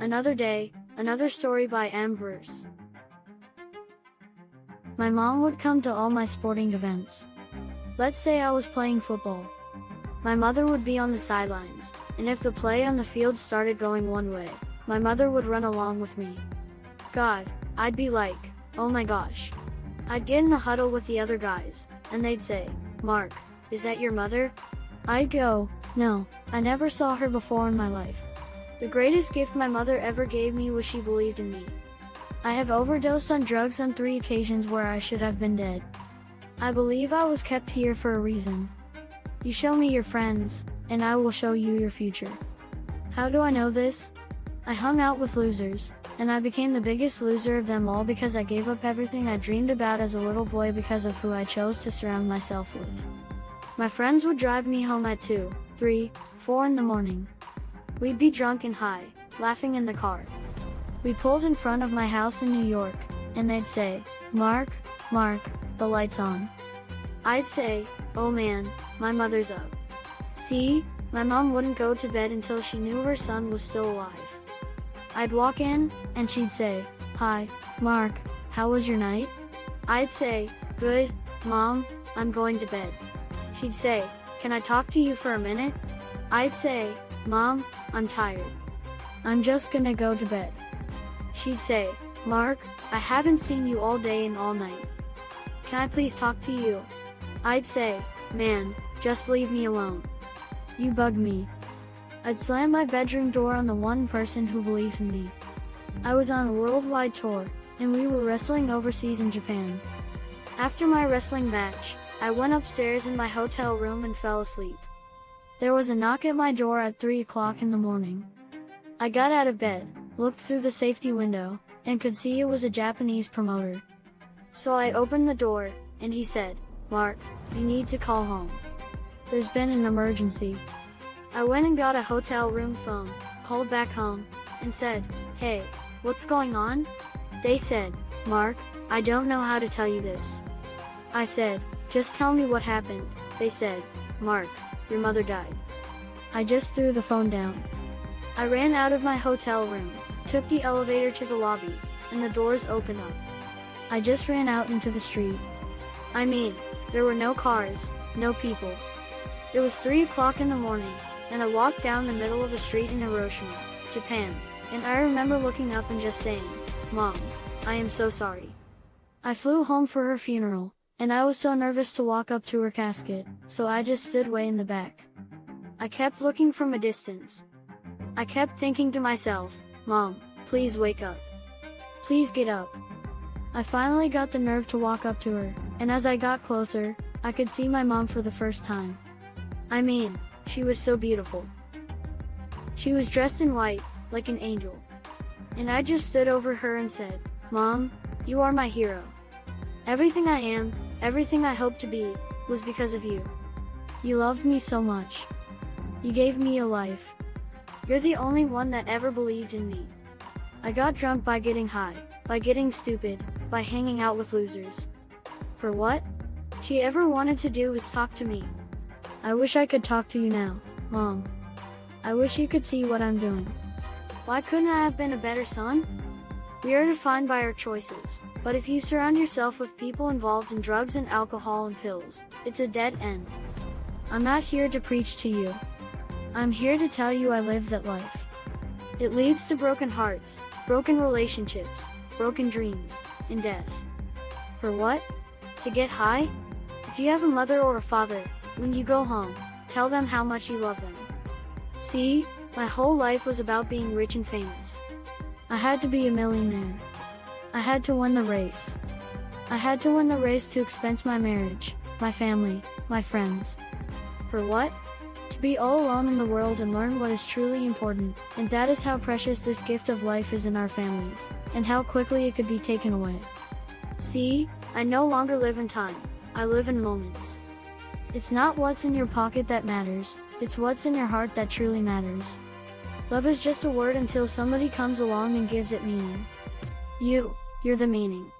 Another day, another story by Ambrose. My mom would come to all my sporting events. Let's say I was playing football. My mother would be on the sidelines, and if the play on the field started going one way, my mother would run along with me. God, I'd be like, oh my gosh. I'd get in the huddle with the other guys, and they'd say, Mark, is that your mother? I'd go, no, I never saw her before in my life. The greatest gift my mother ever gave me was she believed in me. I have overdosed on drugs on 3 occasions where I should have been dead. I believe I was kept here for a reason. You show me your friends, and I will show you your future. How do I know this? I hung out with losers, and I became the biggest loser of them all because I gave up everything I dreamed about as a little boy because of who I chose to surround myself with. My friends would drive me home at 2, 3, 4 in the morning. We'd be drunk and high, laughing in the car. We pulled in front of my house in New York, and they'd say, Mark, the light's on. I'd say, oh man, my mother's up. See, my mom wouldn't go to bed until she knew her son was still alive. I'd walk in, and she'd say, hi, Mark, how was your night? I'd say, good, Mom, I'm going to bed. She'd say, can I talk to you for a minute? I'd say, Mom, I'm tired. I'm just gonna go to bed. She'd say, Mark, I haven't seen you all day and all night. Can I please talk to you? I'd say, man, just leave me alone. You bug me. I'd slam my bedroom door on the one person who believed in me. I was on a worldwide tour, and we were wrestling overseas in Japan. After my wrestling match, I went upstairs in my hotel room and fell asleep. There was a knock at my door at 3 o'clock in the morning. I got out of bed, looked through the safety window, and could see it was a Japanese promoter. So I opened the door, and he said, Mark, you need to call home. There's been an emergency. I went and got a hotel room phone, called back home, and said, hey, what's going on? They said, Mark, I don't know how to tell you this. I said, just tell me what happened. They said, Mark, your mother died. I just threw the phone down. I ran out of my hotel room, took the elevator to the lobby, and the doors opened up. I just ran out into the street. I mean, there were no cars, no people. It was 3 o'clock in the morning, and I walked down the middle of a street in Hiroshima, Japan, and I remember looking up and just saying, Mom, I am so sorry. I flew home for her funeral, and I was so nervous to walk up to her casket, so I just stood way in the back. I kept looking from a distance. I kept thinking to myself, Mom, please wake up. Please get up. I finally got the nerve to walk up to her, and as I got closer, I could see my mom for the first time. I mean, she was so beautiful. She was dressed in white, like an angel. And I just stood over her and said, Mom, you are my hero. Everything I am, everything I hope to be, was because of you. You loved me so much. You gave me a life. You're the only one that ever believed in me. I got drunk by getting high, by getting stupid, by hanging out with losers. For what she ever wanted to do was talk to me. I wish I could talk to you now, Mom. I wish you could see what I'm doing. Why couldn't I have been a better son? We are defined by our choices, but if you surround yourself with people involved in drugs and alcohol and pills, it's a dead end. I'm not here to preach to you. I'm here to tell you I lived that life. It leads to broken hearts, broken relationships, broken dreams, and death. For what? To get high? If you have a mother or a father, when you go home, tell them how much you love them. See, my whole life was about being rich and famous. I had to be a millionaire. I had to win the race. I had to win the race to expense my marriage, my family, my friends. For what? To be all alone in the world and learn what is truly important, and that is how precious this gift of life is in our families, and how quickly it could be taken away. See, I no longer live in time, I live in moments. It's not what's in your pocket that matters, it's what's in your heart that truly matters. Love is just a word until somebody comes along and gives it meaning. You're the meaning.